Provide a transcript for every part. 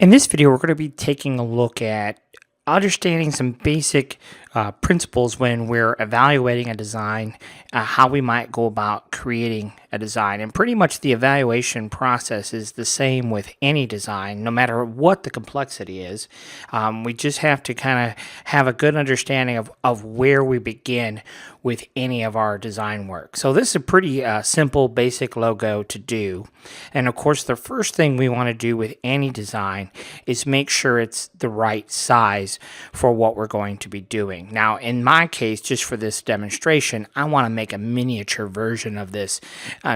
In this video, we're going to be taking a look at understanding some basic principles when we're evaluating a design, how we might go about creating a design. And pretty much the evaluation process is the same with any design, no matter what the complexity is. We just have to kind of have a good understanding of where we begin with any of our design work. So this is a pretty simple, basic logo to do. And of course, the first thing we want to do with any design is make sure it's the right size for what we're going to be doing. Now, in my case, just for this demonstration, I want to make a miniature version of this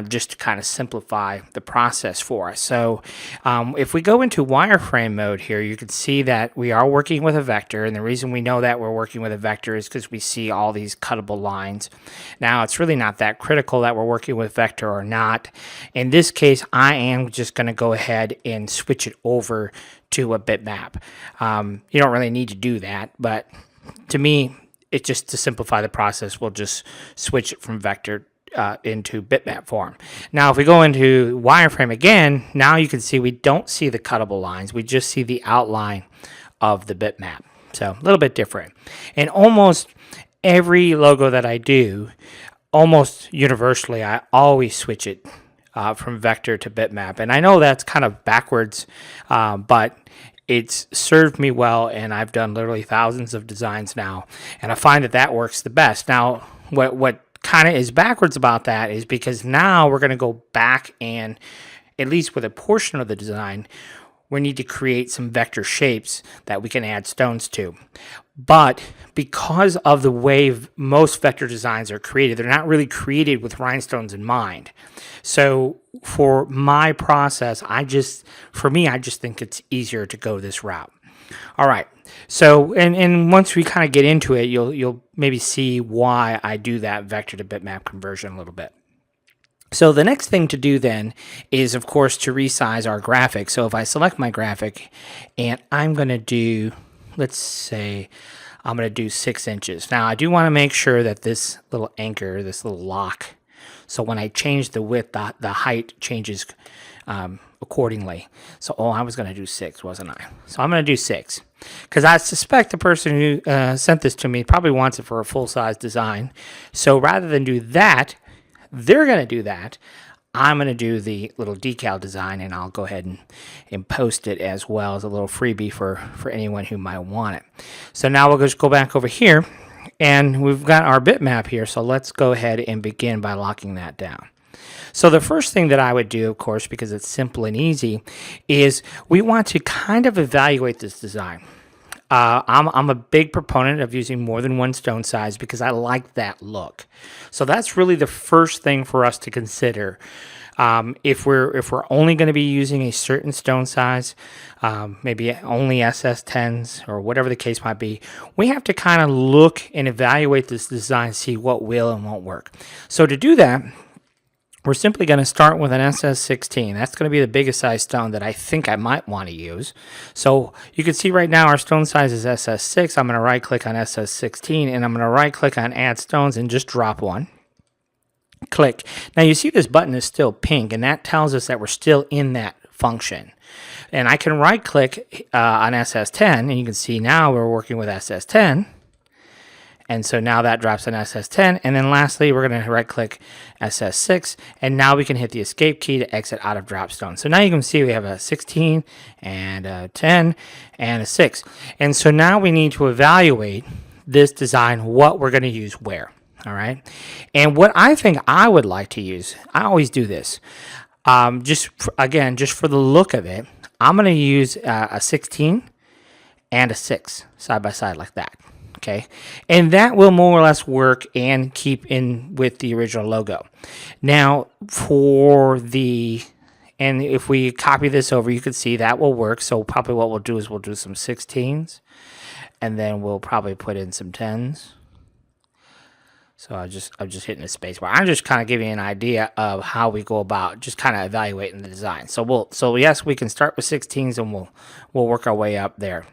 just to kind of simplify the process for us. So if we go into wireframe mode here, you can see that we are working with a vector. And the reason we know that we're working with a vector is because we see all these cuttable lines. Now, it's really not that critical that we're working with vector or not. In this case, I am just going to go ahead and switch it over to a bitmap. You don't really need to do that, but to me, it's just to simplify the process, we'll just switch it from vector into bitmap form. Now, if we go into wireframe again, now you can see we don't see the cuttable lines. We just see the outline of the bitmap. So a little bit different. And almost every logo that I do, almost universally, I always switch it from vector to bitmap. And I know that's kind of backwards, but it's served me well, and I've done literally thousands of designs now, and I find that that works the best. Now, what kind of is backwards about that is because now we're going to go back and, at least with a portion of the design, we need to create some vector shapes that we can add stones to. But because of the way most vector designs are created, they're not really created with rhinestones in mind. So for my process, I just think it's easier to go this route. All right. So, and once we kind of get into it, you'll maybe see why I do that vector to bitmap conversion a little bit. So the next thing to do then is, of course, to resize our graphic. So if I select my graphic and I'm going to do, let's say, I'm going to do 6 inches. Now, I do want to make sure that this little anchor, this little lock, so when I change the width, the height changes accordingly. So, I was going to do 6, wasn't I? So I'm going to do 6. Because I suspect the person who sent this to me probably wants it for a full-size design. So rather than do that, they're going to do that. I'm going to do the little decal design, and I'll go ahead and post it as well as a little freebie for anyone who might want it. So now we'll just go back over here, and we've got our bitmap here. So let's go ahead and begin by locking that down. So the first thing that I would do, of course, because it's simple and easy, is we want to kind of evaluate this design. I'm a big proponent of using more than one stone size because I like that look. So that's really the first thing for us to consider. If we're only going to be using a certain stone size, maybe only SS10s or whatever the case might be, we have to kind of look and evaluate this design, see what will and won't work. So to do that, we're simply going to start with an SS16. That's going to be the biggest size stone that I think I might want to use. So you can see right now our stone size is SS6. I'm going to right click on SS16 and I'm going to right click on add stones and just drop one. Click. Now you see this button is still pink, and that tells us that we're still in that function. And I can right click on SS10, and you can see now we're working with SS10. And so now that drops an SS10. And then lastly, we're going to right click SS6. And now we can hit the escape key to exit out of dropstone. So now you can see we have a 16 and a 10 and a 6. And so now we need to evaluate this design, what we're going to use where. All right. And what I think I would like to use, I always do this. Just for the look of it, I'm going to use a 16 and a 6 side by side like that. Okay, and that will more or less work and keep in with the original logo. Now, and if we copy this over, you can see that will work. So probably what we'll do is we'll do some 16s, and then we'll probably put in some 10s. So I'm just hitting the space bar. I'm just kind of giving you an idea of how we go about just kind of evaluating the design. So yes, we can start with 16s, and we'll work our way up there.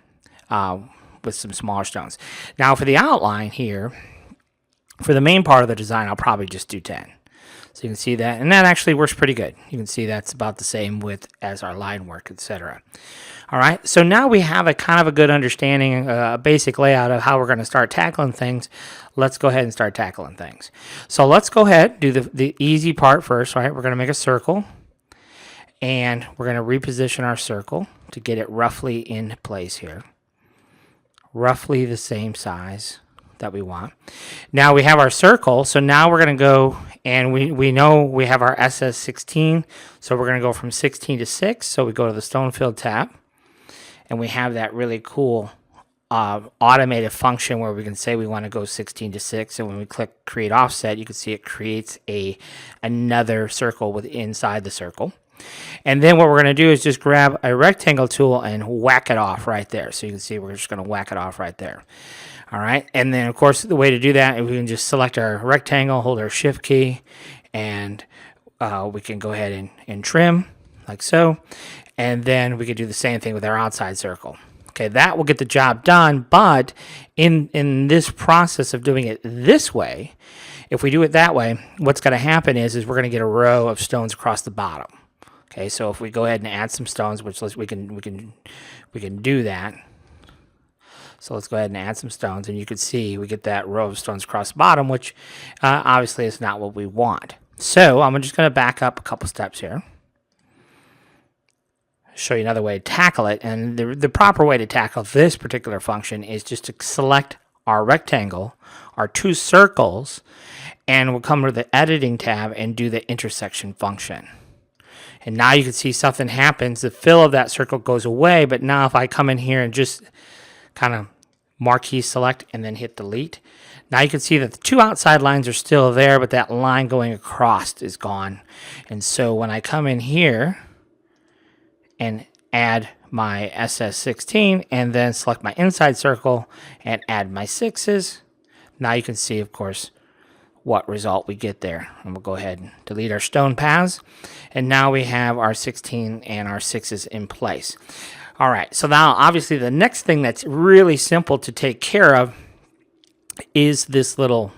With some smaller stones. Now for the outline here, for the main part of the design, I'll probably just do 10. So you can see that, and that actually works pretty good. You can see that's about the same width as our line work, etc. All right, so now we have a kind of a good understanding, a basic layout of how we're going to start tackling things. Let's go ahead and start tackling things. So let's go ahead, do the easy part first, right? We're going to make a circle, and we're going to reposition our circle to get it roughly in place here. Roughly the same size that we want. Now we have our circle, so now we're going to go, and we know we have our SS16, so we're going to go from 16 to 6, so we go to the stone fill tab, and we have that really cool automated function where we can say we want to go 16 to 6, and when we click create offset, you can see it creates another circle inside the circle. And then what we're going to do is just grab a rectangle tool and whack it off right there. So you can see we're just going to whack it off right there. All right, and then of course the way to do that is we can just select our rectangle, hold our shift key, and we can go ahead and trim like so. And then we could do the same thing with our outside circle. Okay, that will get the job done, but in this process of doing it this way, if we do it that way, what's going to happen is we're going to get a row of stones across the bottom. Okay, so if we go ahead and add some stones, which we can do that. So let's go ahead and add some stones, and you can see we get that row of stones across the bottom, which obviously is not what we want. So I'm just going to back up a couple steps here. Show you another way to tackle it, and the proper way to tackle this particular function is just to select our rectangle, our two circles, and we'll come to the editing tab and do the intersection function. And now you can see something happens. The fill of that circle goes away, but now if I come in here and just kind of marquee select and then hit delete, now you can see that the two outside lines are still there, but that line going across is gone. And so when I come in here and add my SS16 and then select my inside circle and add my 6s, now you can see, of course, what result we get there. And we'll go ahead and delete our stone paths, and now we have our 16 and our 6s in place. All right, so now obviously the next thing that's really simple to take care of is this little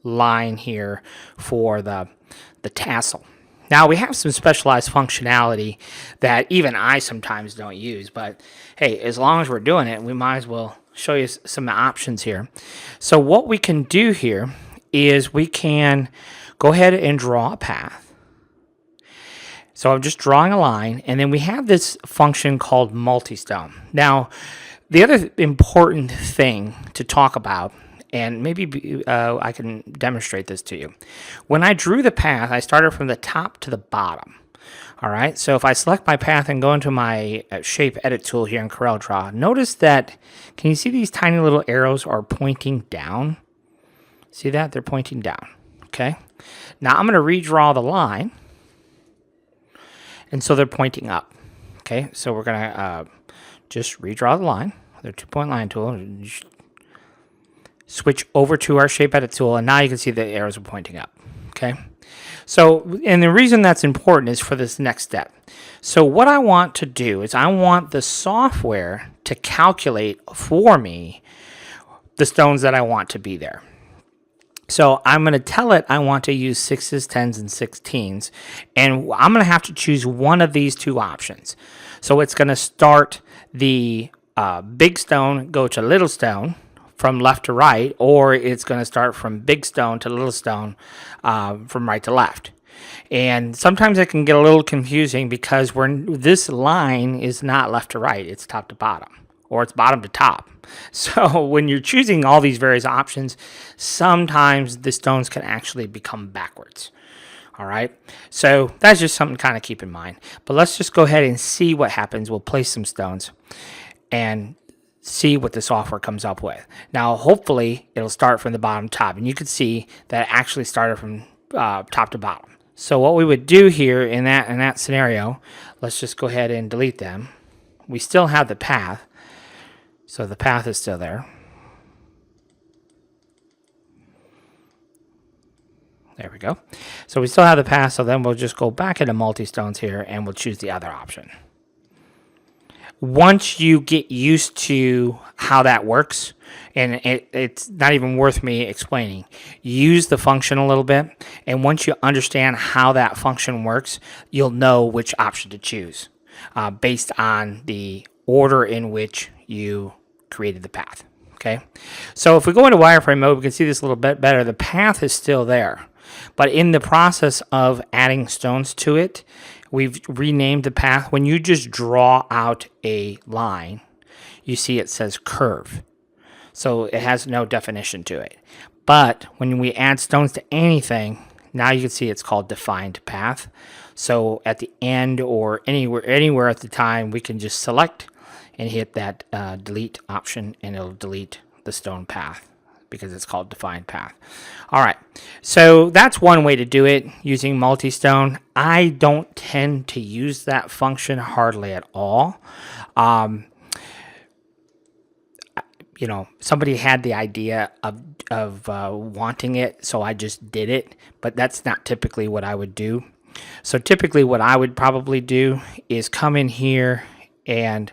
line here for the tassel. Now we have some specialized functionality that even I sometimes don't use, but hey, as long as we're doing it, we might as well show you some options here. So what we can do here is we can go ahead and draw a path. So I'm just drawing a line, and then we have this function called multi-stone. Now, the other important thing to talk about, and maybe I can demonstrate this to you. When I drew the path, I started from the top to the bottom. All right, so if I select my path and go into my shape edit tool here in CorelDRAW, notice that, can you see these tiny little arrows are pointing down? See that? They're pointing down. Okay. Now I'm going to redraw the line. And so they're pointing up. Okay. So we're going to just redraw the line. The 2-point line tool. Switch over to our shape edit tool. And now you can see the arrows are pointing up. Okay. So, and the reason that's important is for this next step. So what I want to do is I want the software to calculate for me the stones that I want to be there. So I'm going to tell it I want to use 6s, 10s, and 16s, and I'm going to have to choose one of these two options. So it's going to start the big stone, go to little stone from left to right, or it's going to start from big stone to little stone from right to left. And sometimes it can get a little confusing because this line is not left to right, it's top to bottom, or it's bottom to top. So when you're choosing all these various options, sometimes the stones can actually become backwards. All right, so that's just something to kind of keep in mind. But let's just go ahead and see what happens. We'll place some stones and see what the software comes up with. Now, hopefully, it'll start from the bottom to top, and you can see that it actually started from top to bottom. So what we would do here in that scenario, let's just go ahead and delete them. We still have the path. So the path is still there. There we go. So we still have the path, so then we'll just go back into multi-stones here and we'll choose the other option. Once you get used to how that works and it's not even worth me explaining. Use the function a little bit, and once you understand how that function works, you'll know which option to choose based on the order in which you created the path. Okay, so if we go into wireframe mode, we can see this a little bit better. The path is still there, but in the process of adding stones to it, we've renamed the path. When you just draw out a line, you see it says curve. So it has no definition to it. But when we add stones to anything, now you can see it's called defined path. So at the end or anywhere at the time, we can just select and hit that delete option, and it'll delete the stone path because it's called defined path. All right, so that's one way to do it using multi-stone. I don't tend to use that function hardly at all. You know, somebody had the idea of wanting it, so I just did it, but that's not typically what I would do. So typically what I would probably do is come in here and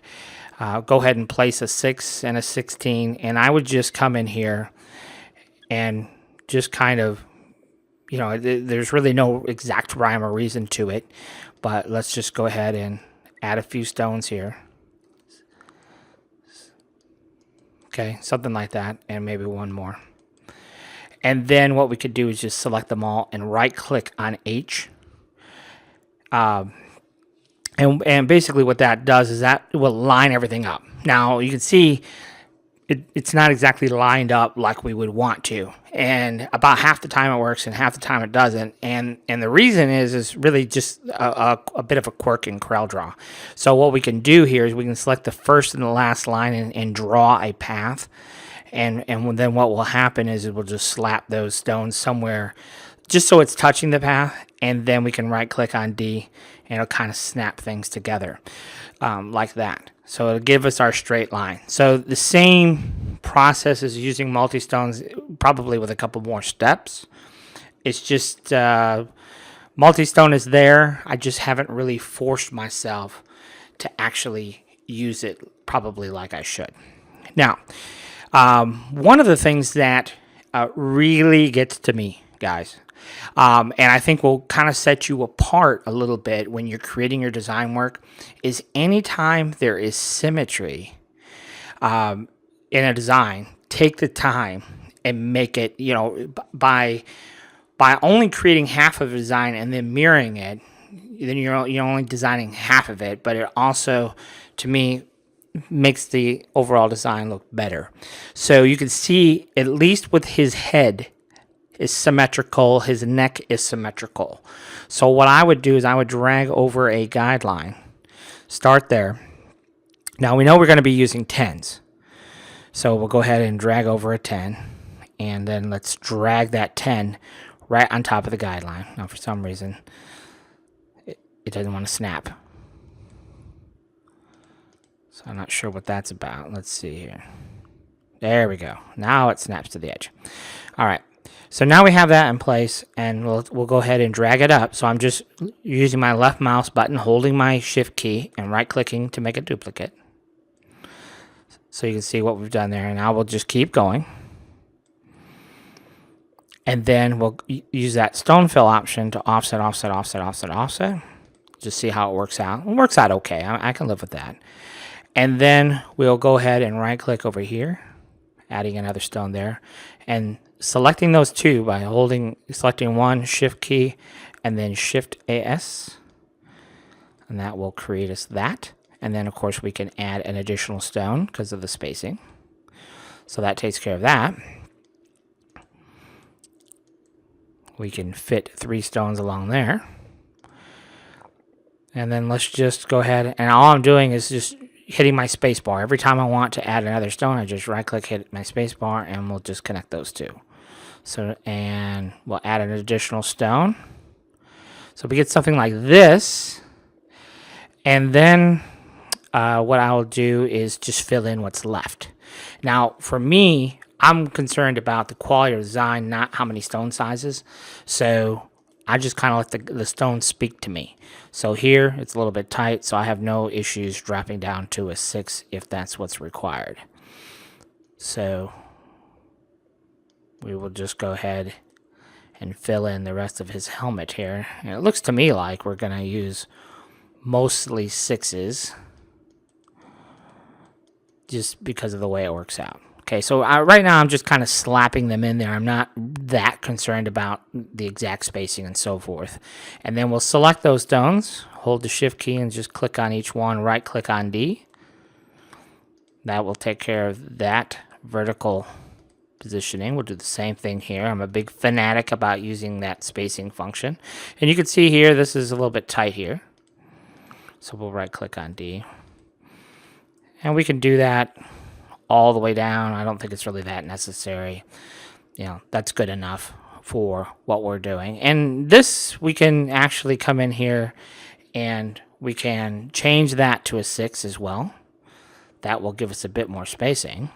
go ahead and place a 6 and a 16, and I would just come in here and just kind of, you know, there's really no exact rhyme or reason to it, but let's just go ahead and add a few stones here. Okay, something like that, and maybe one more. And then what we could do is just select them all and right-click on H. And basically what that does is that will line everything up. Now, you can see it's not exactly lined up like we would want to. And about half the time it works and half the time it doesn't. And the reason is really just a bit of a quirk in CorelDRAW. So what we can do here is we can select the first and the last line and draw a path. And then what will happen is it will just slap those stones somewhere just so it's touching the path, and then we can right-click on D, and it'll kind of snap things together like that. So it'll give us our straight line. So the same process as using multi-stones, probably with a couple more steps. It's just multi-stone is there. I just haven't really forced myself to actually use it probably like I should. Now, one of the things that really gets to me, guys, and I think will kind of set you apart a little bit when you're creating your design work, is anytime there is symmetry in a design, take the time and make it, you know, by only creating half of a design and then mirroring it, then you're only designing half of it, but it also, to me, makes the overall design look better. So you can see, at least with his head, is symmetrical, his neck is symmetrical. So what I would do is I would drag over a guideline, start there. Now we know we're going to be using 10s. So we'll go ahead and drag over a 10, and then let's drag that 10 right on top of the guideline. Now for some reason, it doesn't want to snap. So I'm not sure what that's about. Let's see here. There we go. Now it snaps to the edge. All right. So now we have that in place, and we'll go ahead and drag it up. So I'm just using my left mouse button, holding my shift key, and right-clicking to make a duplicate. So you can see what we've done there. And now we'll just keep going. And then we'll use that stone fill option to offset, offset, offset, offset, offset. Just see how it works out. It works out okay. I can live with that. And then we'll go ahead and right-click over here, adding another stone there, and selecting those two by selecting one, shift key, and then shift AS, and that will create us that. And then of course we can add an additional stone because of the spacing. So that takes care of that. We can fit 3 stones along there. And then let's just go ahead, and all I'm doing is just hitting my space bar. Every time I want to add another stone, I just right click, hit my space bar, and we'll just connect those two. So, and we'll add an additional stone. So we get something like this. And then what I'll do is just fill in what's left. Now, for me, I'm concerned about the quality of design, not how many stone sizes. So I just kind of let the stones speak to me. So here, it's a little bit tight, so I have no issues dropping down to a 6 if that's what's required. So we will just go ahead and fill in the rest of his helmet here. And it looks to me like we're going to use mostly 6s just because of the way it works out. Okay, so right now I'm just kind of slapping them in there. I'm not that concerned about the exact spacing and so forth. And then we'll select those stones, hold the shift key and just click on each one, right click on D. That will take care of that vertical positioning. We'll do the same thing here. I'm a big fanatic about using that spacing function. And you can see here, this is a little bit tight here. So we'll right click on D. And we can do that all the way down. I don't think it's really that necessary. You know, that's good enough for what we're doing. And this, we can actually come in here and we can change that to a 6 as well. That will give us a bit more spacing.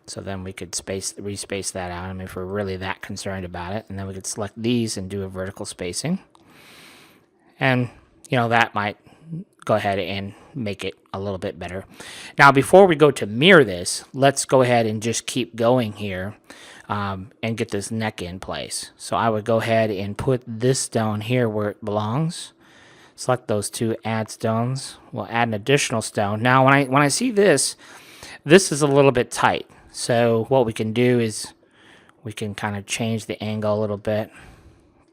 So then we could respace that out, I mean, if we're really that concerned about it. And then we could select these and do a vertical spacing. And, you know, that might go ahead and make it a little bit better. Now, before we go to mirror this, let's go ahead and just keep going here and get this neck in place. So I would go ahead and put this stone here where it belongs. Select those two, add stones. We'll add an additional stone. Now, when I see this is a little bit tight. So what we can do is we can kind of change the angle a little bit,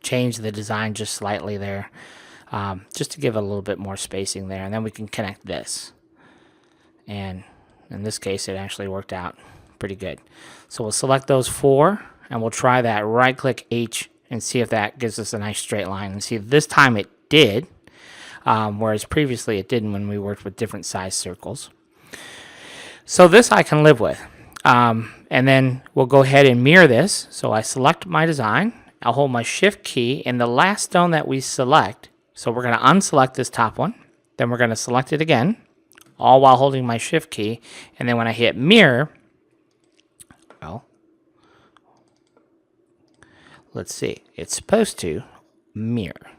change the design just slightly there, just to give it a little bit more spacing there. And then we can connect this. And in this case, it actually worked out pretty good. So we'll select those 4, and we'll try that right-click H and see if that gives us a nice straight line. And see, this time it did. Whereas previously it didn't when we worked with different size circles. So this I can live with. And then we'll go ahead and mirror this. So I select my design. I'll hold my shift key and the last stone that we select. So we're going to unselect this top one. Then we're going to select it again, all while holding my shift key. And then when I hit mirror, well, let's see. It's supposed to mirror.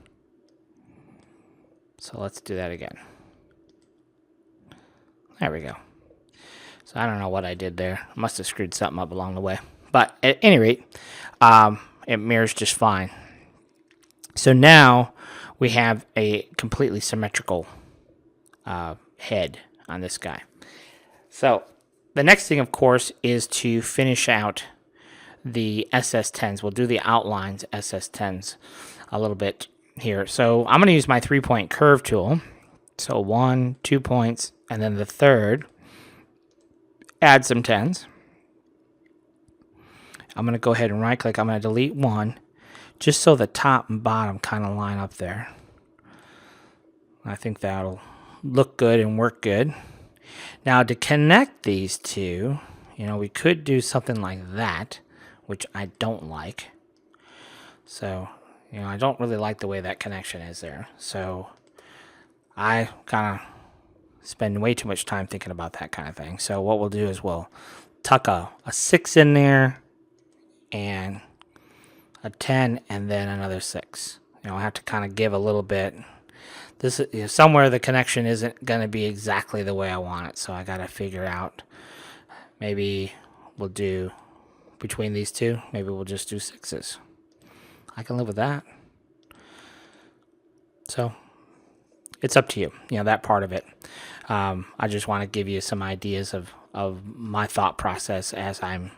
So let's do that again. There we go. So I don't know what I did there. I must have screwed something up along the way. But at any rate, it mirrors just fine. So now we have a completely symmetrical head on this guy. So the next thing, of course, is to finish out the SS10s. We'll do the outlines SS10s a little bit here. So I'm going to use my 3-point curve tool. So 1, 2 points, and then the third. Add some 10s. I'm going to go ahead and right click. I'm going to delete 1 just so the top and bottom kind of line up there. I think that'll look good and work good. Now to connect these two, you know, we could do something like that, which I don't like. So, you know, I don't really like the way that connection is there. So I kind of spend way too much time thinking about that kind of thing. So what we'll do is we'll tuck a 6 in there and a 10 and then another 6. You know, I have to kind of give a little bit. This is, you know, somewhere the connection isn't going to be exactly the way I want it. So I got to figure out, maybe we'll do between these two, maybe we'll just do 6s. I can live with that. So it's up to you, you know, that part of it. I just want to give you some ideas of my thought process as I'm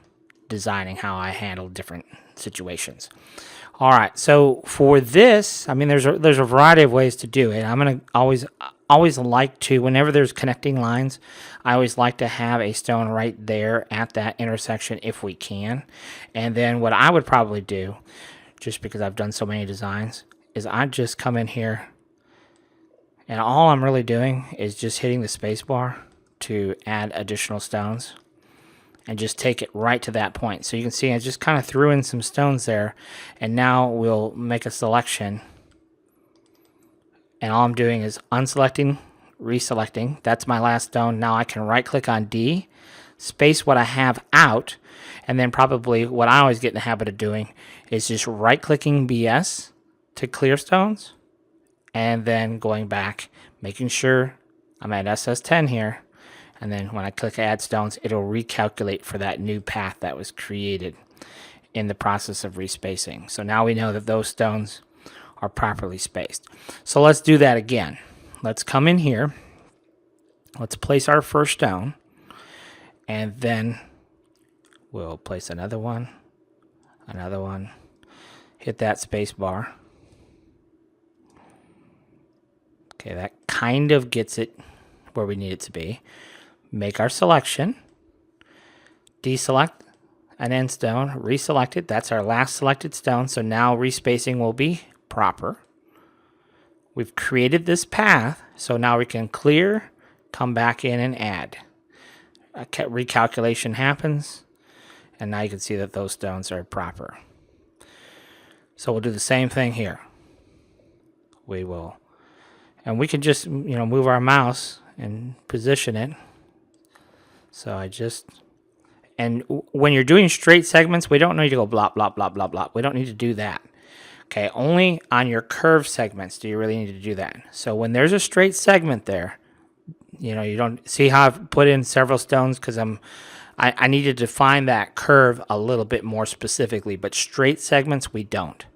designing how I handle different situations. All right, so for this, I mean, there's a variety of ways to do it. I'm going to always like to, whenever there's connecting lines, I always like to have a stone right there at that intersection if we can. And then what I would probably do, just because I've done so many designs, is I'd just come in here and all I'm really doing is just hitting the space bar to add additional stones and just take it right to that point. So you can see I just kind of threw in some stones there, and now we'll make a selection. And all I'm doing is unselecting, reselecting. That's my last stone. Now I can right click on D, space what I have out, and then probably what I always get in the habit of doing is just right clicking BS to clear stones, and then going back, making sure I'm at SS10 here, and then when I click add stones, it'll recalculate for that new path that was created. in the process of respacing. So now we know that those stones are properly spaced. So let's do that again. Let's come in here. Let's place our first stone, and then we'll place another one, hit that space bar. Okay, that kind of gets it where we need it to be. Make our selection, deselect an end stone, reselect it. That's our last selected stone, so now respacing will be proper. We've created this path, so now we can clear, come back in and add. A recalculation happens, and now you can see that those stones are proper. So we'll do the same thing here. We will, and we can just, move our mouse and position it. So and when you're doing straight segments, we don't need to go blah, blah, blah, blah, blah. We don't need to do that. Okay, only on your curved segments do you really need to do that. So when there's a straight segment there, you don't see how I've put in several stones because I need to define that curve a little bit more specifically, but straight segments we don't.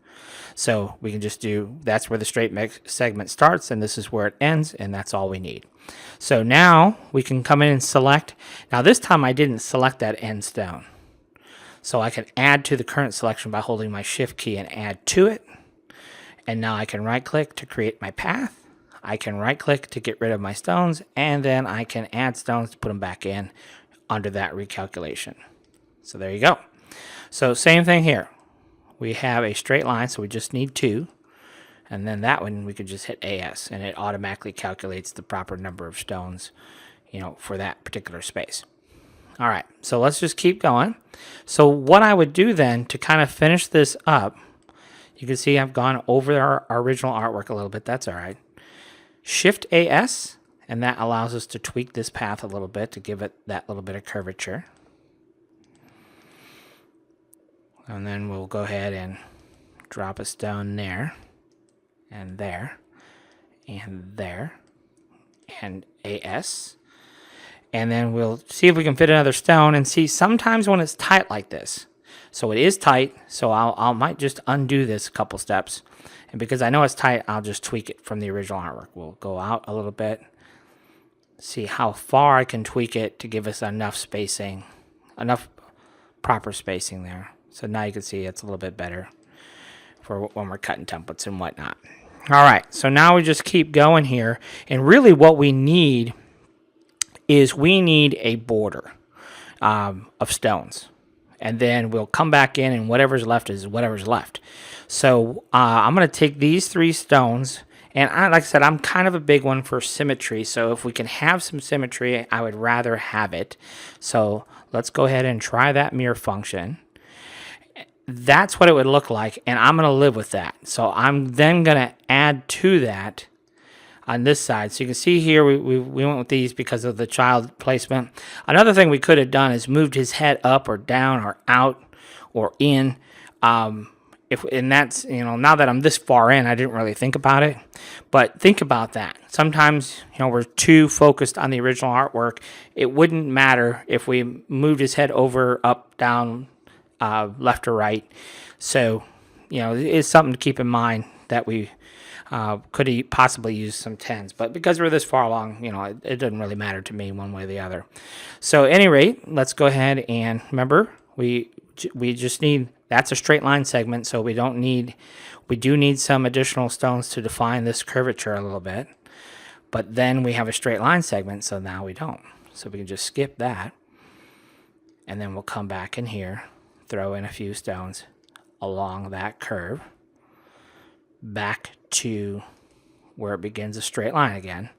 So we can just do, that's where the straight segment starts, and this is where it ends, and that's all we need. So now we can come in and select. Now this time I didn't select that end stone. So I can add to the current selection by holding my shift key and add to it. And now I can right click to create my path. I can right click to get rid of my stones, and then I can add stones to put them back in under that recalculation. So there you go. So same thing here. We have a straight line, so we just need 2. And then that one we could just hit AS, and it automatically calculates the proper number of stones, for that particular space. All right, so let's just keep going. So what I would do then to kind of finish this up, you can see I've gone over our original artwork a little bit. That's all right. Shift AS, and that allows us to tweak this path a little bit to give it that little bit of curvature. And then we'll go ahead and drop a stone there, and there, and there, and AS. And then we'll see if we can fit another stone, and see sometimes when it's tight like this. So it is tight, so I might just undo this a couple steps. And because I know it's tight, I'll just tweak it from the original artwork. We'll go out a little bit, see how far I can tweak it to give us enough spacing, enough proper spacing there. So now you can see it's a little bit better for when we're cutting templates and whatnot. All right, so now we just keep going here. And really what we need is we need a border of stones. And then we'll come back in, and whatever's left is whatever's left. So I'm going to take these 3 stones, and like I said, I'm kind of a big one for symmetry. So if we can have some symmetry, I would rather have it. So let's go ahead and try that mirror function. That's what it would look like, and I'm going to live with that. So I'm then going to add to that on this side. So you can see here we went with these because of the child placement. Another thing we could have done is moved his head up or down or out or in. And that's, now that I'm this far in, I didn't really think about it. But think about that. Sometimes, we're too focused on the original artwork. It wouldn't matter if we moved his head over, up, down, left or right. So, it's something to keep in mind that we could have possibly used some 10s, but because we're this far along, it doesn't really matter to me one way or the other. So at any rate, let's go ahead and remember, we just need, that's a straight line segment, so we do need some additional stones to define this curvature a little bit, but then we have a straight line segment, so now we don't. So we can just skip that, and then we'll come back in here, throw in a few stones along that curve, back to where it begins a straight line again,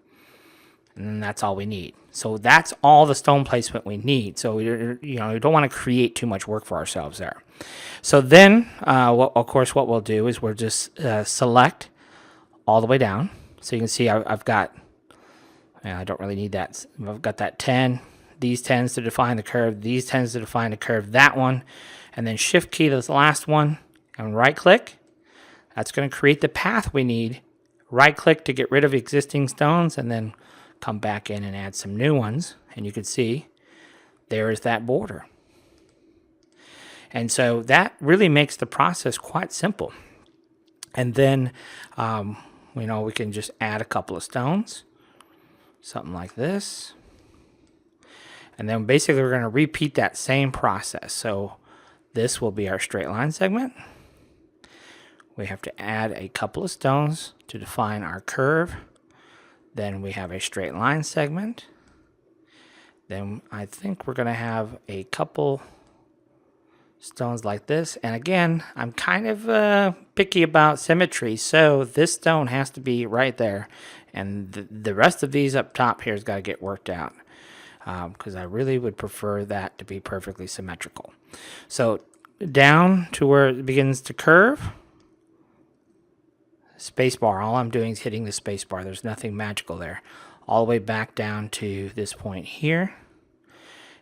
and then that's all we need. So that's all the stone placement we need. So we don't want to create too much work for ourselves there. So then, of course, what we'll do is we'll just select all the way down. So you can see I've got, I don't really need that. I've got that 10, these 10s to define the curve, these 10s to define the curve, that one, and then shift key to the last one, and right click. That's going to create the path we need. Right click to get rid of existing stones, and then come back in and add some new ones. And you can see there is that border. And so that really makes the process quite simple. And then, we can just add a couple of stones, something like this. And then basically we're going to repeat that same process. So this will be our straight line segment. We have to add a couple of stones to define our curve. Then we have a straight line segment. Then I think we're going to have a couple stones like this. And again, I'm kind of picky about symmetry, so this stone has to be right there. And the rest of these up top here has got to get worked out, because I really would prefer that to be perfectly symmetrical. So down to where it begins to curve, space bar, all I'm doing is hitting the space bar. There's nothing magical there. All the way back down to this point here.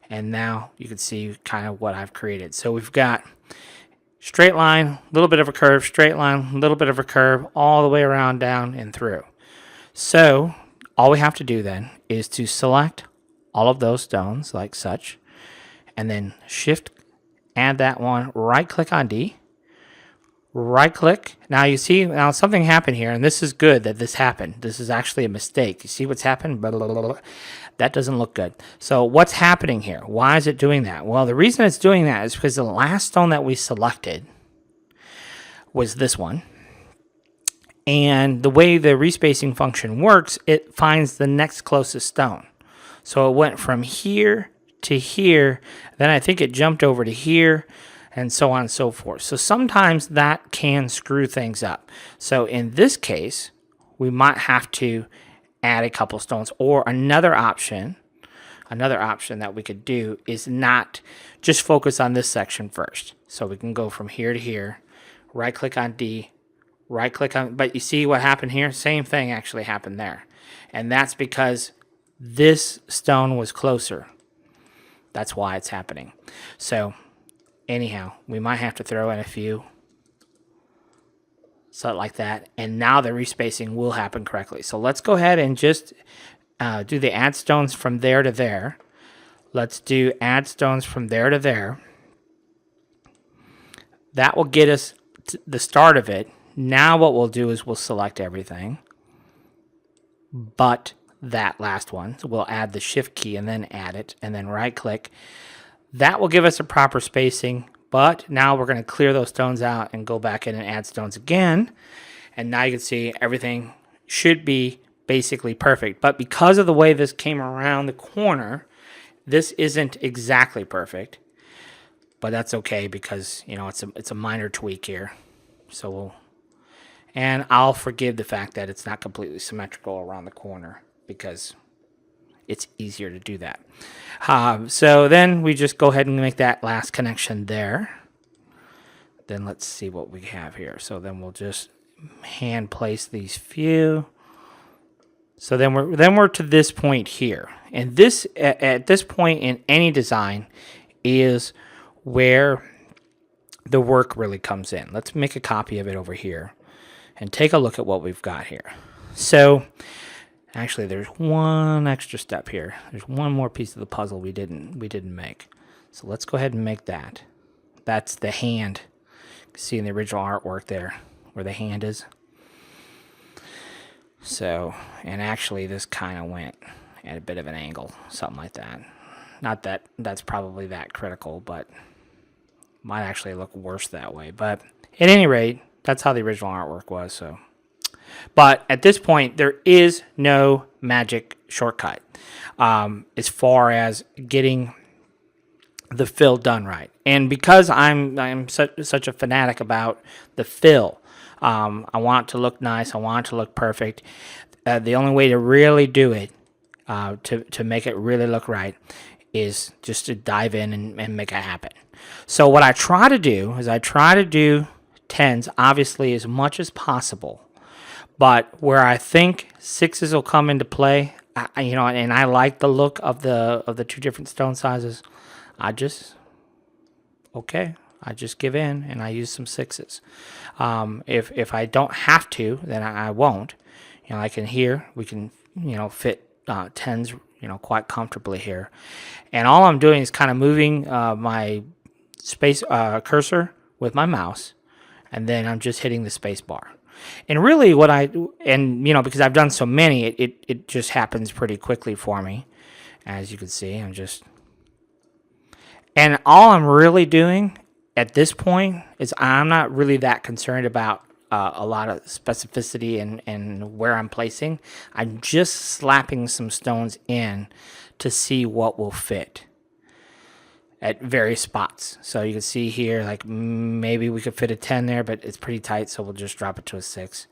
And now you can see kind of what I've created. So we've got straight line, a little bit of a curve, straight line, a little bit of a curve, all the way around, down, and through. So all we have to do then is to select all of those stones like such, and then shift, add that one, right click on D, right click. Now you see, now something happened here, and this is good that this happened. This is actually a mistake. You see what's happened? Blah, blah, blah, blah. That doesn't look good. So what's happening here? Why is it doing that? Well, the reason it's doing that is because the last stone that we selected was this one. And the way the respacing function works, it finds the next closest stone. So it went from here to here, then I think it jumped over to here, and so on and so forth. So sometimes that can screw things up. So in this case, we might have to add a couple stones, or another option that we could do is not just focus on this section first. So we can go from here to here, right click on D, right click on, but you see what happened here? Same thing actually happened there. And that's because this stone was closer. That's why it's happening. So anyhow, we might have to throw in a few, so like that, and now the respacing will happen correctly. So let's go ahead and just do the add stones from there to there. Let's do add stones from there to there. That will get us the start of it. Now what we'll do is we'll select everything but that last one. So we'll add the shift key and then add it, and then right click. That will give us a proper spacing. But now we're going to clear those stones out and go back in and add stones again. And now you can see everything should be basically perfect. But because of the way this came around the corner, this isn't exactly perfect. But that's okay, because it's a minor tweak here. So and I'll forgive the fact that it's not completely symmetrical around the corner, because it's easier to do that. So then we just go ahead and make that last connection there. Then let's see what we have here. So then we'll just hand place these few. So then we're to this point here. And this at this point in any design is where the work really comes in. Let's make a copy of it over here and take a look at what we've got here. So actually, there's one extra step here. There's one more piece of the puzzle we didn't make. So let's go ahead and make that. That's the hand. You can see in the original artwork there where the hand is. So, and actually this kind of went at a bit of an angle, something like that. Not that that's probably that critical, but might actually look worse that way. But at any rate, that's how the original artwork was. So. But at this point, there is no magic shortcut as far as getting the fill done right. And because I'm such a fanatic about the fill, I want it to look nice. I want it to look perfect. The only way to really do it, to make it really look right, is just to dive in and make it happen. So what I try to do is I try to do tens, obviously, as much as possible. But where I think sixes will come into play, and I like the look of the two different stone sizes, I just give in and I use some sixes. If I don't have to, then I won't. We can fit tens, quite comfortably here. And all I'm doing is kind of moving my space cursor with my mouse, and then I'm just hitting the space bar. And really what because I've done so many, it just happens pretty quickly for me. As you can see, and all I'm really doing at this point is I'm not really that concerned about a lot of specificity and where I'm placing. I'm just slapping some stones in to see what will fit at various spots. So you can see here, like maybe we could fit a 10 there, but it's pretty tight, so we'll just drop it to a 6.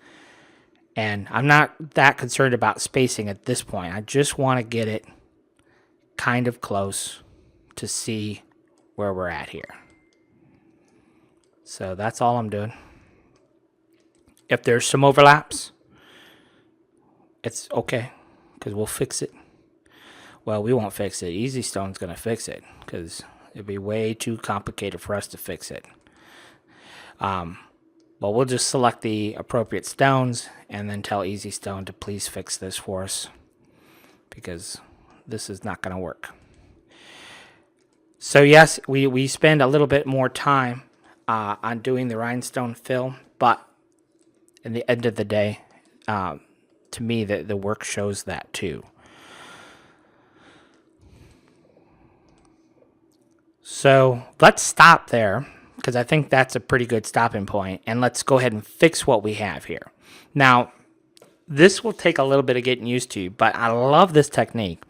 And I'm not that concerned about spacing at this point. I just want to get it kind of close to see where we're at here. So that's all I'm doing. If there's some overlaps, it's okay, because we'll fix it. Well, we won't fix it. Easy Stone's going to fix it, because it'd be way too complicated for us to fix it. But we'll just select the appropriate stones and then tell Easy Stone to please fix this for us, because this is not going to work. So yes, we spend a little bit more time on doing the rhinestone fill, but in the end of the day, to me, the work shows that too. So let's stop there, because I think that's a pretty good stopping point, and let's go ahead and fix what we have here. Now, this will take a little bit of getting used to, but I love this technique.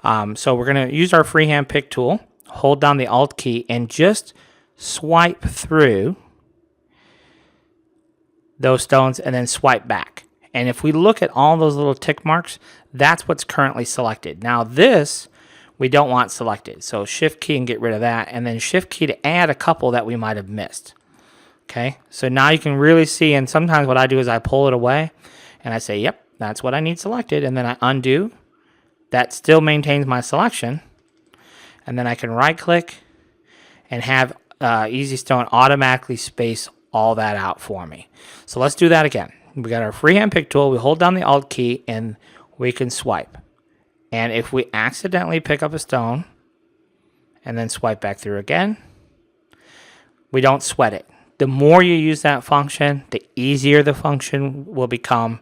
So we're going to use our freehand pick tool, hold down the Alt key, and just swipe through those stones and then swipe back. And if we look at all those little tick marks, that's what's currently selected. Now this, we don't want selected. So Shift key and get rid of that, and then Shift key to add a couple that we might have missed. Okay, so now you can really see, and sometimes what I do is I pull it away, and I say, yep, that's what I need selected, and then I undo. That still maintains my selection, and then I can right-click and have Easy Stone automatically space all that out for me. So let's do that again. We got our freehand pick tool, we hold down the Alt key, and we can swipe. And if we accidentally pick up a stone and then swipe back through again, we don't sweat it. The more you use that function, the easier the function will become,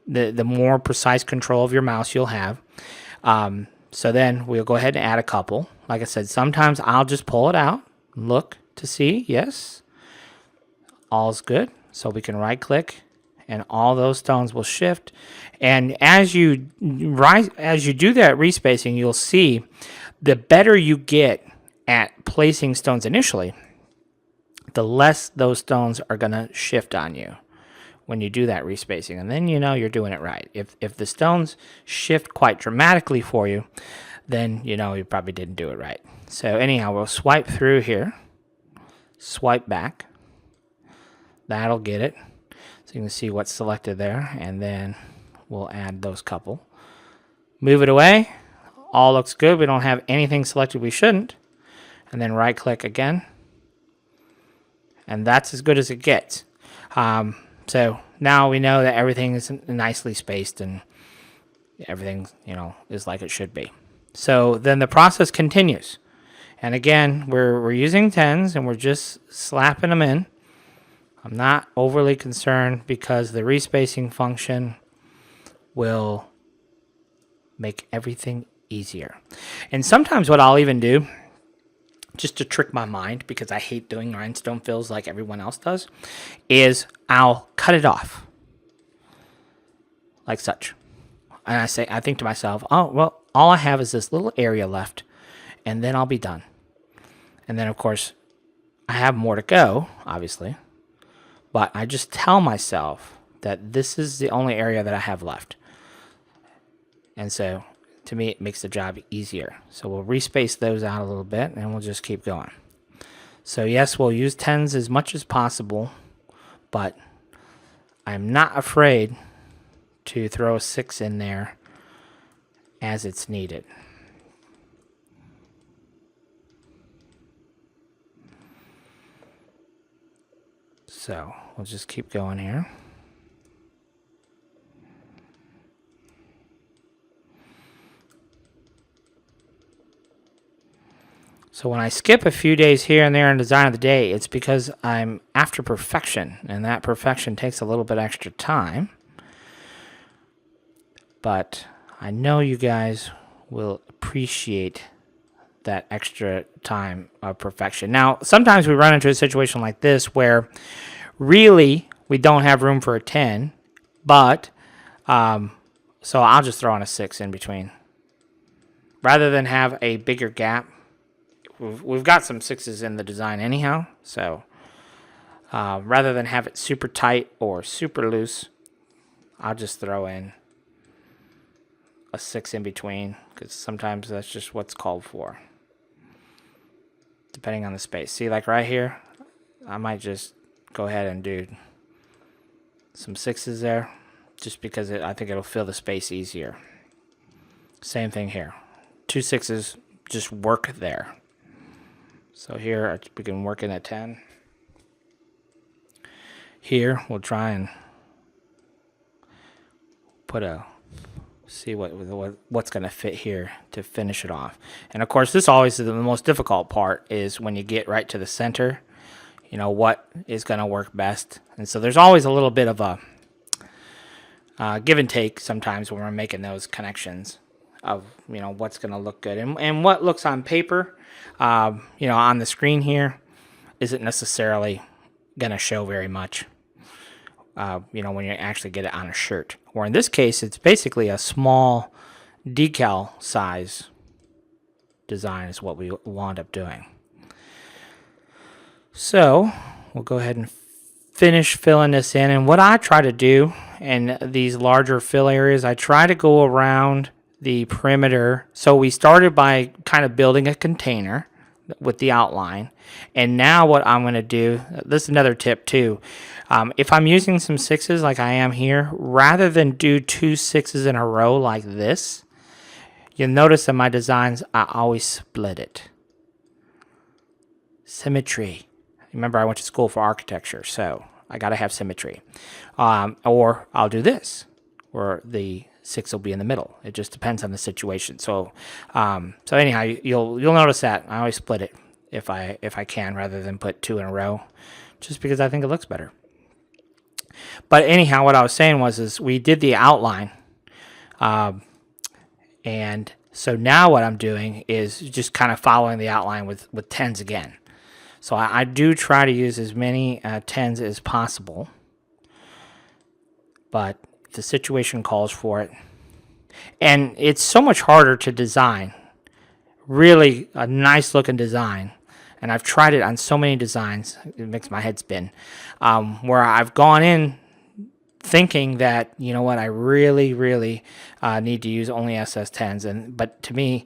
the more precise control of your mouse you'll have. So then we'll go ahead and add a couple. Like I said, sometimes I'll just pull it out, look to see, yes, all's good. So we can right click and all those stones will shift. And as you do that respacing, you'll see the better you get at placing stones initially, the less those stones are going to shift on you when you do that respacing. And then you know you're doing it right. If the stones shift quite dramatically for you, then you know you probably didn't do it right. So anyhow, we'll swipe through here, swipe back. That'll get it. So you can see what's selected there, and then we'll add those couple. Move it away. All looks good. We don't have anything selected we shouldn't. And then right click again. And that's as good as it gets. So now we know that everything is nicely spaced and everything, is like it should be. So then the process continues. And again, we're using 10s and we're just slapping them in. I'm not overly concerned because the respacing function will make everything easier. And sometimes what I'll even do, just to trick my mind, because I hate doing rhinestone fills like everyone else does, is I'll cut it off like such. And I think to myself, oh, well, all I have is this little area left, and then I'll be done. And then, of course, I have more to go, obviously, but I just tell myself that this is the only area that I have left. And so, to me, it makes the job easier. So we'll respace those out a little bit, and we'll just keep going. So yes, we'll use 10s as much as possible, but I'm not afraid to throw a 6 in there as it's needed. So we'll just keep going here. So when I skip a few days here and there in design of the day, it's because I'm after perfection, and that perfection takes a little bit extra time. But I know you guys will appreciate that extra time of perfection. Now, sometimes we run into a situation like this where really we don't have room for a 10, but so I'll just throw on a 6 in between. Rather than have a bigger gap, we've got some 6s in the design anyhow, so rather than have it super tight or super loose, I'll just throw in a 6 in between, because sometimes that's just what's called for, depending on the space. See, like right here, I might just go ahead and do some 6s there, just because I think it'll fill the space easier. Same thing here. 2 6s just work there. So here we can work in at 10. Here we'll try and put see what's going to fit here to finish it off. And of course, this always is the most difficult part, is when you get right to the center, you know, what is going to work best. And so there's always a little bit of a give and take sometimes when we're making those connections of, you know, what's going to look good. And what looks on paper, you know, on the screen here, isn't necessarily going to show very much, you know, when you actually get it on a shirt. Or in this case, it's basically a small decal size design is what we wound up doing. So we'll go ahead and finish filling this in. And what I try to do in these larger fill areas, I try to go around the perimeter. So we started by kind of building a container with the outline, and now what I'm going to do, this is another tip too, if I'm using some 6s like I am here, rather than do 2 6s in a row like this, you'll notice in my designs I always split it. Symmetry. Remember, I went to school for architecture, so I got to have symmetry. Or I'll do this, where the 6 will be in the middle. It just depends on the situation. So, so anyhow, you'll notice that I always split it if I can, rather than put 2 in a row, just because I think it looks better. But anyhow, what I was saying is we did the outline, and so now what I'm doing is just kind of following the outline with 10s again. So I do try to use as many 10s as possible, but the situation calls for it. And it's so much harder to design really a nice looking design, and I've tried it on so many designs, it makes my head spin, where I've gone in thinking that, you know what, I really need to use only SS10s, but to me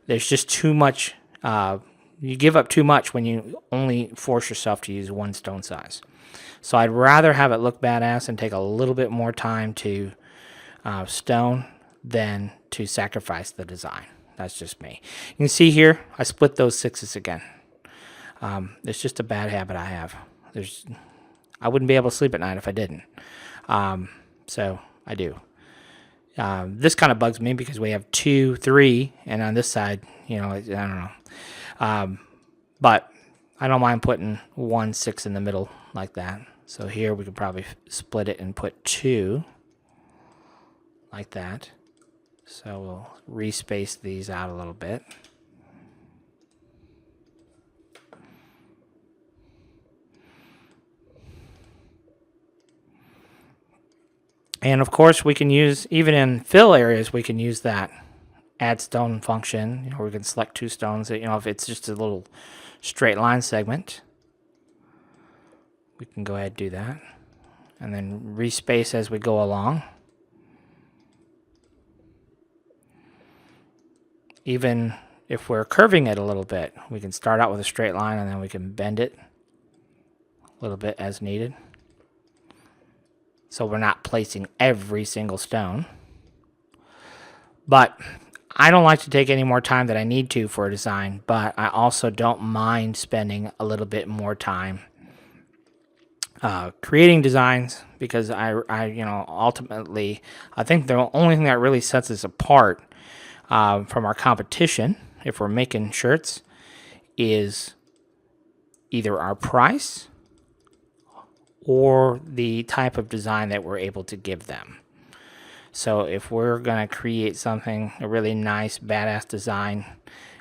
there's just too much, you give up too much when you only force yourself to use one stone size. So I'd rather have it look badass and take a little bit more time to stone than to sacrifice the design. That's just me. You can see here, I split those 6s again. It's just a bad habit I have. I wouldn't be able to sleep at night if I didn't. So I do. This kind of bugs me because we have 2, 3, and on this side, you know, I don't know. But I don't mind putting 1 6 in the middle like that. So here we could probably split it and put 2 like that. So we'll respace these out a little bit. And of course we can use, even in fill areas, we can use that add stone function. You know, we can select 2 stones. You know, if it's just a little straight line segment, we can go ahead and do that. And then respace as we go along. Even if we're curving it a little bit, we can start out with a straight line and then we can bend it a little bit as needed. So we're not placing every single stone. But I don't like to take any more time than I need to for a design, but I also don't mind spending a little bit more time creating designs, because I you know, ultimately, I think the only thing that really sets us apart from our competition, if we're making shirts, is either our price or the type of design that we're able to give them. So if we're going to create something, a really nice, badass design,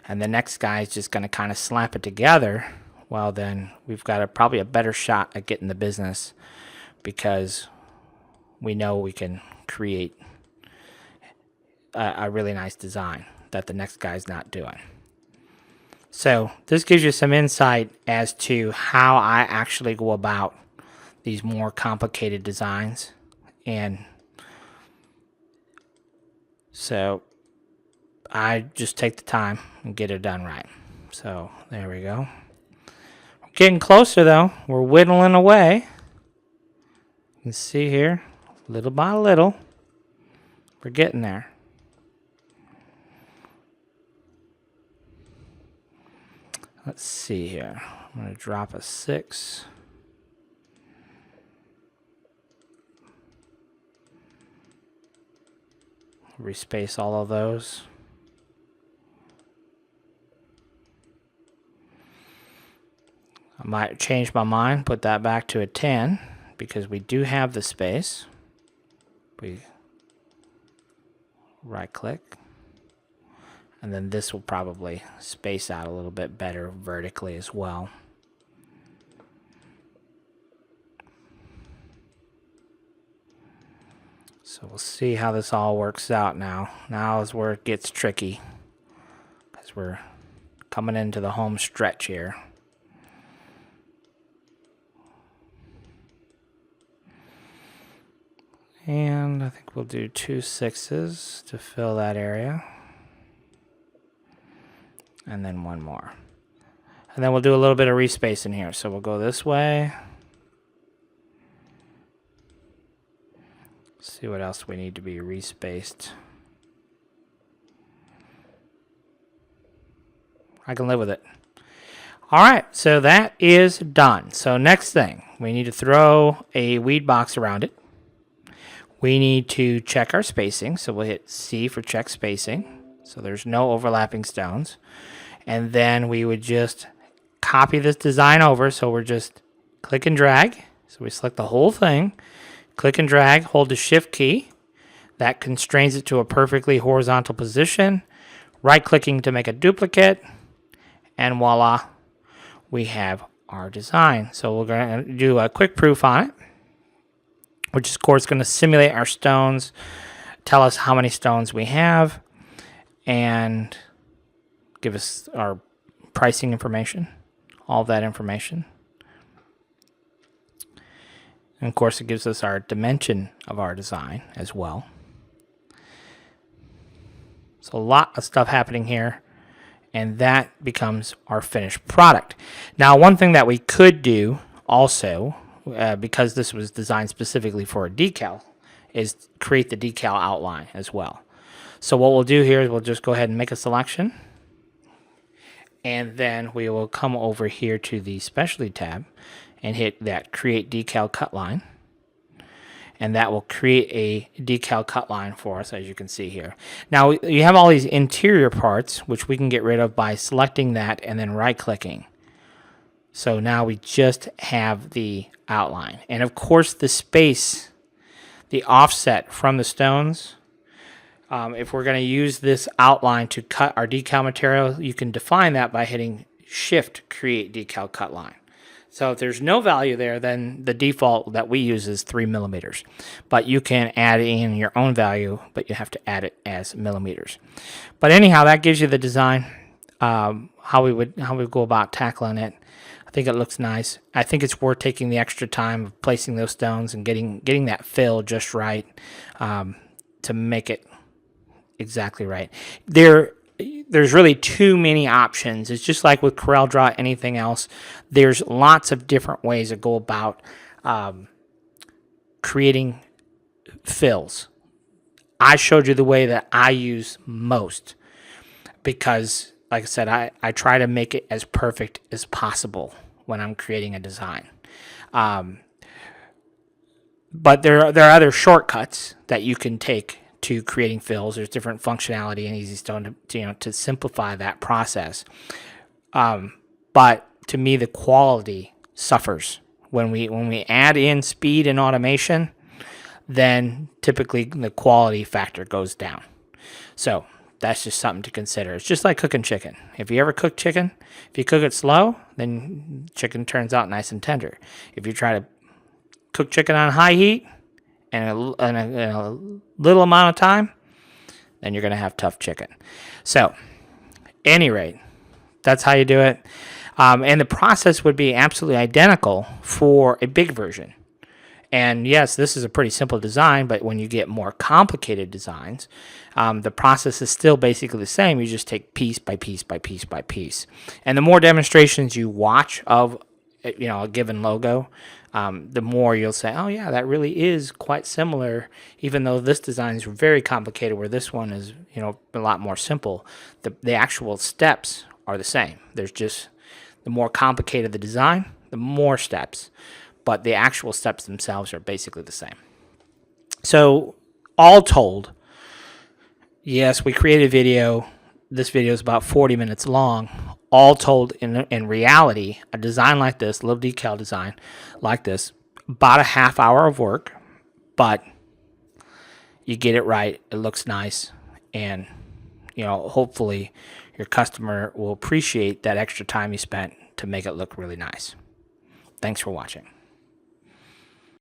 and the next guy is just going to kind of slap it together, well, then we've got probably a better shot at getting the business, because we know we can create a really nice design that the next guy's not doing. So this gives you some insight as to how I actually go about these more complicated designs. And so I just take the time and get it done right. So there we go. We're getting closer though. We're whittling away. You can see here, little by little, we're getting there. Let's see here. I'm going to drop a 6. Respace all of those. I might change my mind, put that back to a 10, because we do have the space. We right click. And then this will probably space out a little bit better vertically as well. So we'll see how this all works out now. Now is where it gets tricky, because we're coming into the home stretch here. And I think we'll do 2 6s to fill that area. And then 1 more. And then we'll do a little bit of respace in here. So we'll go this way. See what else we need to be respaced. I can live with it. All right, so that is done. So next thing, we need to throw a weed box around it. We need to check our spacing. So we'll hit C for check spacing. So there's no overlapping stones. And then we would just copy this design over. So we're just click and drag. So we select the whole thing, click and drag, hold the shift key. That constrains it to a perfectly horizontal position. Right clicking to make a duplicate. And voila, we have our design. So we're going to do a quick proof on it, which is, of course, going to simulate our stones, tell us how many stones we have, and give us our pricing information, all of that information. And of course, it gives us our dimension of our design as well. So a lot of stuff happening here, and that becomes our finished product. Now, one thing that we could do also, because this was designed specifically for a decal, is create the decal outline as well. So what we'll do here is we'll just go ahead and make a selection. And then we will come over here to the Specialty tab and hit that Create Decal Cut Line. And that will create a decal cut line for us, as you can see here. Now, you have all these interior parts, which we can get rid of by selecting that and then right-clicking. So now we just have the outline. And of course, the space, the offset from the stones, if we're going to use this outline to cut our decal material, you can define that by hitting Shift Create Decal Cut Line. So if there's no value there, then the default that we use is 3 millimeters. But you can add in your own value, but you have to add it as millimeters. But anyhow, that gives you the design, how we would go about tackling it. I think it looks nice. I think it's worth taking the extra time of placing those stones and getting that fill just right, to make it exactly right. There's really too many options. It's just like with CorelDRAW, anything else. There's lots of different ways to go about creating fills. I showed you the way that I use most because, like I said, I try to make it as perfect as possible when I'm creating a design. But there are other shortcuts that you can take to creating fills. There's different functionality in EasyStone to simplify that process. but to me the quality suffers when we add in speed and automation. Then typically the quality factor goes down. So that's just something to consider. It's just like cooking chicken. If you ever cook chicken, if you cook it slow, then chicken turns out nice and tender. If you try to cook chicken on high heat and a little amount of time, then you're going to have tough chicken. So, any rate, that's how you do it. And the process would be absolutely identical for a big version. And yes, this is a pretty simple design, but when you get more complicated designs, the process is still basically the same. You just take piece by piece by piece by piece. And the more demonstrations you watch of a given logo, the more you'll say, oh yeah, that really is quite similar, even though this design is very complicated where this one is a lot more simple. The actual steps are the same. There's just the more complicated the design, the more steps. But the actual steps themselves are basically the same. So, all told, yes, we created a video. This video is about 40 minutes long. All told, in reality, a design like this, a little decal design like this, about a half hour of work, but you get it right. It looks nice, and hopefully your customer will appreciate that extra time you spent to make it look really nice. Thanks for watching.